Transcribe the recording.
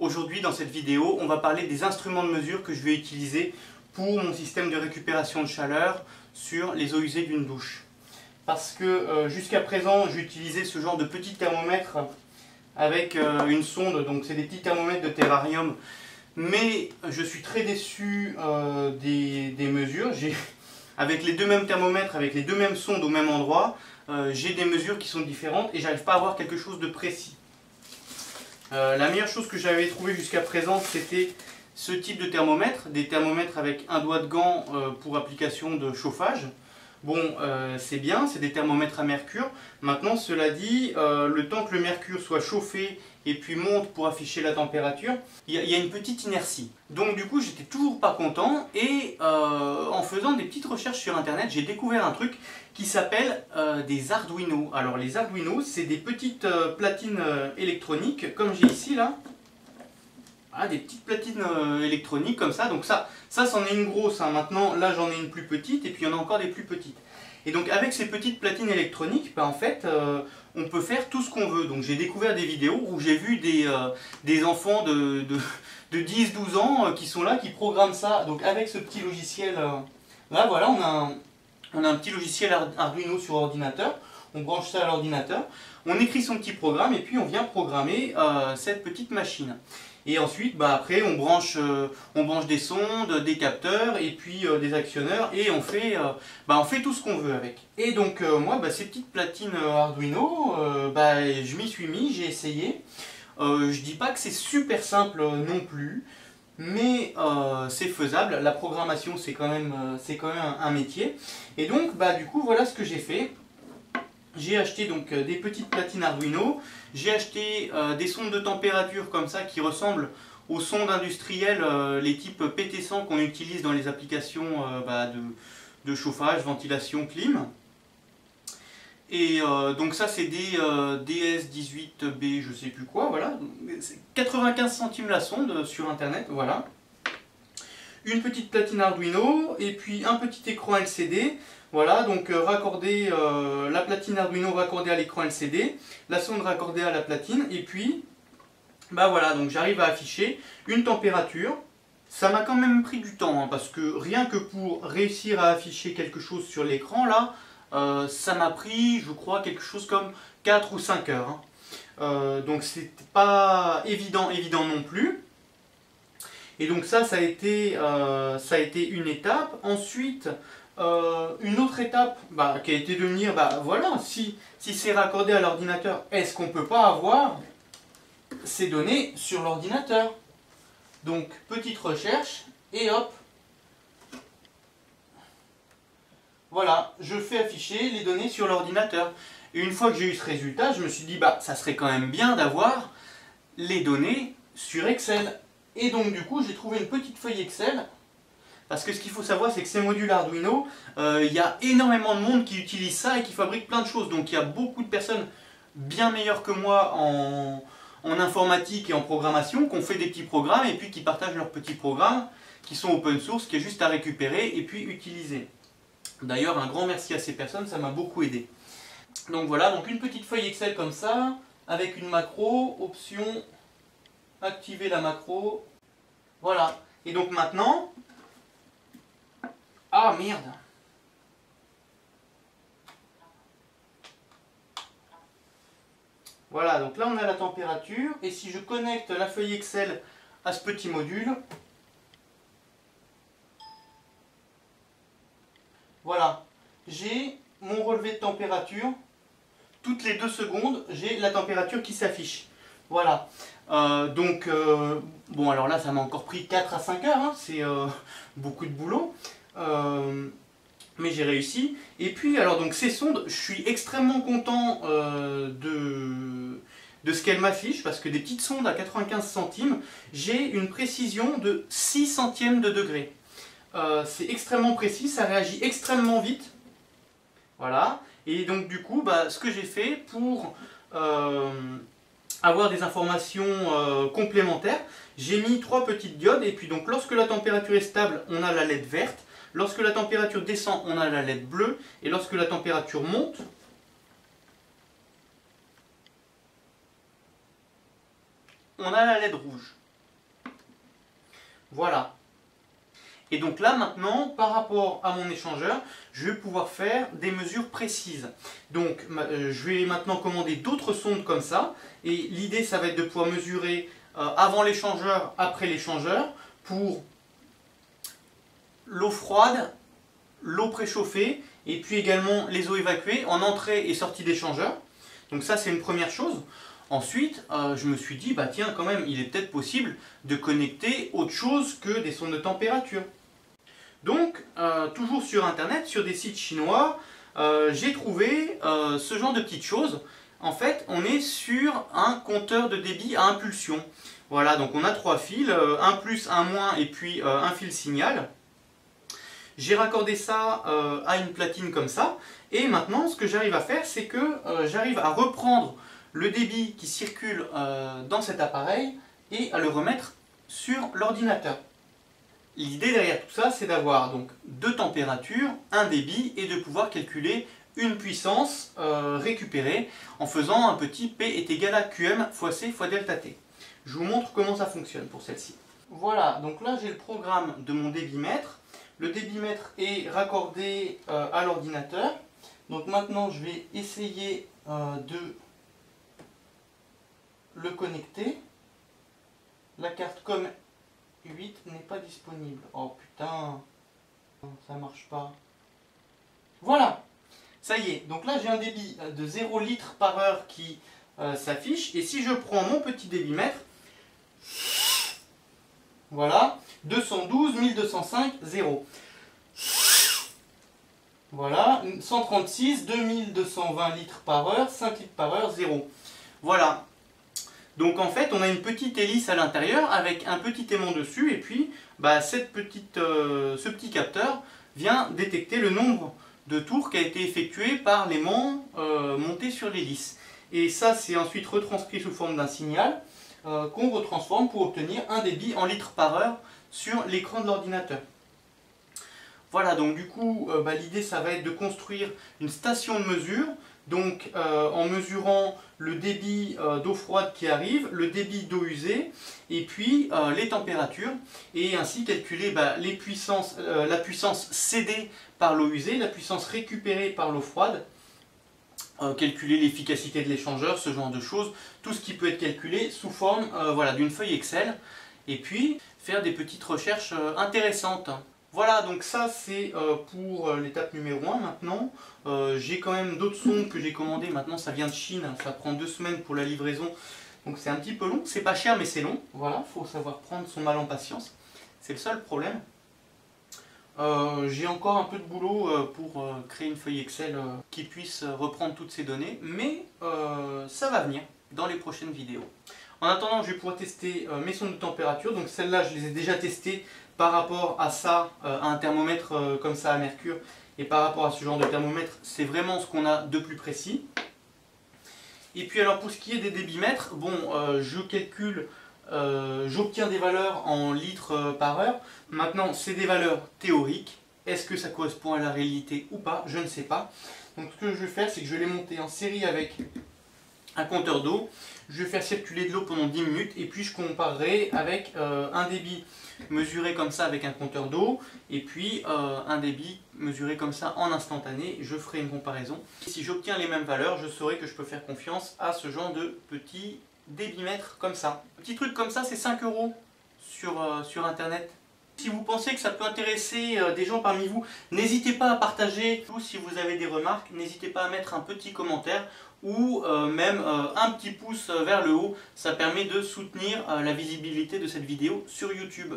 Aujourd'hui, dans cette vidéo, on va parler des instruments de mesure que je vais utiliser pour mon système de récupération de chaleur sur les eaux usées d'une douche. Parce que jusqu'à présent, j'utilisais ce genre de petit thermomètre avec une sonde, donc c'est des petits thermomètres de terrarium, mais je suis très déçu des mesures. Avec les deux mêmes thermomètres, avec les deux mêmes sondes au même endroit, j'ai des mesures qui sont différentes et j'arrive pas à avoir quelque chose de précis. La meilleure chose que j'avais trouvée jusqu'à présent, c'était ce type de thermomètre, des thermomètres avec un doigt de gant pour application de chauffage. Bon, c'est bien, c'est des thermomètres à mercure. Maintenant, cela dit, le temps que le mercure soit chauffé et puis monte pour afficher la température, il y a une petite inertie. Donc du coup, j'étais toujours pas content et en faisant des petites recherches sur internet, j'ai découvert un truc qui s'appelle des Arduino. Alors les Arduino, c'est des petites platines électroniques, comme j'ai ici là. Ah, des petites platines électroniques comme ça. Donc ça c'en est une grosse. Hein. Maintenant, là j'en ai une plus petite et puis il y en a encore des plus petites. Et donc avec ces petites platines électroniques, en fait, on peut faire tout ce qu'on veut. Donc j'ai découvert des vidéos où j'ai vu des enfants de 10-12 ans qui sont là, qui programment ça. Donc avec ce petit logiciel, là voilà, on a un petit logiciel Arduino sur ordinateur. On branche ça à l'ordinateur, on écrit son petit programme et puis on vient programmer cette petite machine. Et ensuite, après, on branche des sondes, des capteurs et puis des actionneurs et on fait tout ce qu'on veut avec. Et donc moi, ces petites platines Arduino, je m'y suis mis, j'ai essayé. Je dis pas que c'est super simple non plus, mais c'est faisable. La programmation, c'est quand même un métier. Et donc, du coup, voilà ce que j'ai fait. J'ai acheté donc des petites platines Arduino, j'ai acheté des sondes de température comme ça qui ressemblent aux sondes industrielles, les types PT100 qu'on utilise dans les applications de chauffage, ventilation, clim. Et donc ça c'est des DS18B, je sais plus quoi, voilà. 95 centimes la sonde sur internet, voilà. Une petite platine Arduino et puis un petit écran LCD. Voilà, donc raccorder la platine Arduino raccordée à l'écran LCD, la sonde raccordée à la platine, et puis, voilà, donc j'arrive à afficher une température. Ça m'a quand même pris du temps, hein, parce que rien que pour réussir à afficher quelque chose sur l'écran, là, ça m'a pris, je crois, quelque chose comme 4 ou 5 heures. Hein. Donc c'était pas évident non plus. Et donc ça a été une étape. Ensuite, une autre étape qui a été de me dire, voilà, si c'est raccordé à l'ordinateur, est-ce qu'on ne peut pas avoir ces données sur l'ordinateur? Donc, petite recherche, et hop, voilà, je fais afficher les données sur l'ordinateur. Et une fois que j'ai eu ce résultat, je me suis dit, ça serait quand même bien d'avoir les données sur Excel. Et donc, du coup, j'ai trouvé une petite feuille Excel. Parce que ce qu'il faut savoir, c'est que ces modules Arduino, il y a énormément de monde qui utilise ça et qui fabrique plein de choses. Donc il y a beaucoup de personnes bien meilleures que moi en informatique et en programmation qui ont fait des petits programmes et puis qui partagent leurs petits programmes qui sont open source, qui est juste à récupérer et puis utiliser. D'ailleurs, un grand merci à ces personnes, ça m'a beaucoup aidé. Donc voilà, donc une petite feuille Excel comme ça, avec une macro, option, activer la macro. Voilà. Et donc maintenant... Ah merde! Voilà, donc là on a la température, et si je connecte la feuille Excel à ce petit module, voilà, j'ai mon relevé de température, toutes les 2 secondes, j'ai la température qui s'affiche. Voilà, bon alors là ça m'a encore pris 4 à 5 heures, hein, c'est beaucoup de boulot. Mais j'ai réussi. Et puis alors donc ces sondes, je suis extrêmement content de ce qu'elles m'affichent, parce que des petites sondes à 95 centimes, j'ai une précision de 6 centièmes de degré. C'est extrêmement précis, ça réagit extrêmement vite. Voilà. Et donc du coup, ce que j'ai fait pour avoir des informations complémentaires, j'ai mis 3 petites diodes, et puis donc lorsque la température est stable, on a la LED verte. Lorsque la température descend, on a la LED bleue, et lorsque la température monte, on a la LED rouge. Voilà. Et donc là maintenant, par rapport à mon échangeur, je vais pouvoir faire des mesures précises. Donc je vais maintenant commander d'autres sondes comme ça. Et l'idée, ça va être de pouvoir mesurer avant l'échangeur, après l'échangeur, pour l'eau froide, l'eau préchauffée, et puis également les eaux évacuées en entrée et sortie d'échangeur. Donc ça, c'est une première chose. Ensuite, je me suis dit, bah tiens, quand même, il est peut-être possible de connecter autre chose que des sondes de température. Donc, toujours sur Internet, sur des sites chinois, j'ai trouvé ce genre de petites choses. En fait, on est sur un compteur de débit à impulsion. Voilà, donc on a 3 fils, un plus, un moins, et puis un fil signal. J'ai raccordé ça à une platine comme ça. Et maintenant, ce que j'arrive à faire, c'est que j'arrive à reprendre le débit qui circule dans cet appareil et à le remettre sur l'ordinateur. L'idée derrière tout ça, c'est d'avoir donc 2 températures, un débit et de pouvoir calculer une puissance récupérée en faisant un petit P est égal à QM fois C fois delta T. Je vous montre comment ça fonctionne pour celle-ci. Voilà, donc là j'ai le programme de mon débitmètre. Le débitmètre est raccordé à l'ordinateur. Donc maintenant je vais essayer de le connecter. La carte COM 8 n'est pas disponible. Oh putain, ça marche pas. Voilà, ça y est. Donc là j'ai un débit de 0 litres par heure qui s'affiche. Et si je prends mon petit débitmètre, voilà, 212, 1205, 0. Voilà, 136, 2220 litres par heure, 5 litres par heure, 0. Voilà. Donc en fait, on a une petite hélice à l'intérieur avec un petit aimant dessus. Et puis, bah, ce petit capteur vient détecter le nombre de tours qui a été effectué par l'aimant monté sur l'hélice. Et ça, c'est ensuite retranscrit sous forme d'un signal qu'on retransforme pour obtenir un débit en litres par heure sur l'écran de l'ordinateur. Voilà, donc du coup, l'idée, ça va être de construire une station de mesure, donc en mesurant le débit d'eau froide qui arrive, le débit d'eau usée, et puis les températures, et ainsi calculer les puissances, la puissance cédée par l'eau usée, la puissance récupérée par l'eau froide, calculer l'efficacité de l'échangeur, ce genre de choses, tout ce qui peut être calculé sous forme d'une feuille Excel, et puis faire des petites recherches intéressantes. Voilà, donc ça c'est pour l'étape numéro 1 maintenant. J'ai quand même d'autres sondes que j'ai commandées, maintenant ça vient de Chine, ça prend 2 semaines pour la livraison, donc c'est un petit peu long, c'est pas cher mais c'est long, voilà, il faut savoir prendre son mal en patience, c'est le seul problème. J'ai encore un peu de boulot pour créer une feuille Excel qui puisse reprendre toutes ces données, mais ça va venir dans les prochaines vidéos. En attendant, je vais pouvoir tester mes sondes de température, donc celles-là je les ai déjà testées par rapport à ça, à un thermomètre comme ça à mercure, et par rapport à ce genre de thermomètre, c'est vraiment ce qu'on a de plus précis. Et puis alors pour ce qui est des débitmètres, bon, je calcule, j'obtiens des valeurs en litres par heure. Maintenant, c'est des valeurs théoriques. Est-ce que ça correspond à la réalité ou pas? Je ne sais pas. Donc ce que je vais faire, c'est que je vais les monter en série avec un compteur d'eau. Je vais faire circuler de l'eau pendant 10 minutes et puis je comparerai avec un débit mesuré comme ça avec un compteur d'eau et puis un débit mesuré comme ça en instantané. Je ferai une comparaison. Et si j'obtiens les mêmes valeurs, je saurai que je peux faire confiance à ce genre de petit débitmètre comme ça. Un petit truc comme ça, c'est 5 € sur Internet. Si vous pensez que ça peut intéresser des gens parmi vous, n'hésitez pas à partager. Ou si vous avez des remarques, n'hésitez pas à mettre un petit commentaire ou même un petit pouce vers le haut. Ça permet de soutenir la visibilité de cette vidéo sur YouTube.